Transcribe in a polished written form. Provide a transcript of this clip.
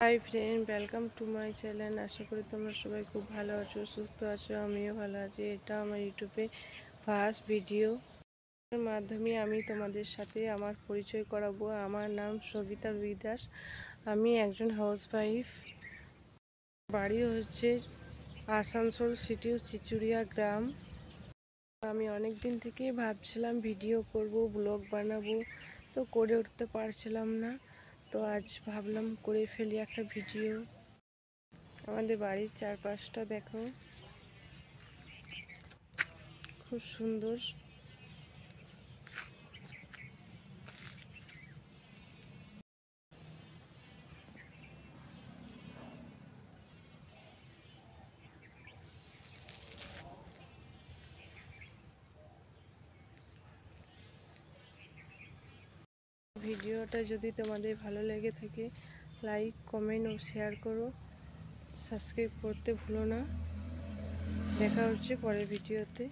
High friend, welcome to my channel. আশা করি তোমরা সবাই খুব ভালো আছো, সুস্থ আছো। আমিও ভালো আছি। এটা আমার ইউটিউবে ফার্স্ট ভিডিও। এর মাধ্যমে আমি তোমাদের সাথে আমার পরিচয় করাবো। আমার নাম সবিতা রুই দাস। আমি একজন হাউসওয়াইফ। বাড়ি হচ্ছে আসানসোল সিটি চিচুড়িয়া গ্রাম। আমি অনেক দিন থেকেই ভাবছিলাম ভিডিও করব, ব্লগ বানাবো, তো করে উঠতে পারছিলাম না। তো আজ ভাবলাম করে ফেলি একটা ভিডিও। আমাদের বাড়ির চারপাশটা দেখো, খুব সুন্দর। ভিডিওটা যদি তোমাদের ভালো লেগে থাকে, লাইক, কমেন্ট ও শেয়ার করো। সাবস্ক্রাইব করতে ভুলো না। দেখা হচ্ছে পরের ভিডিওতে।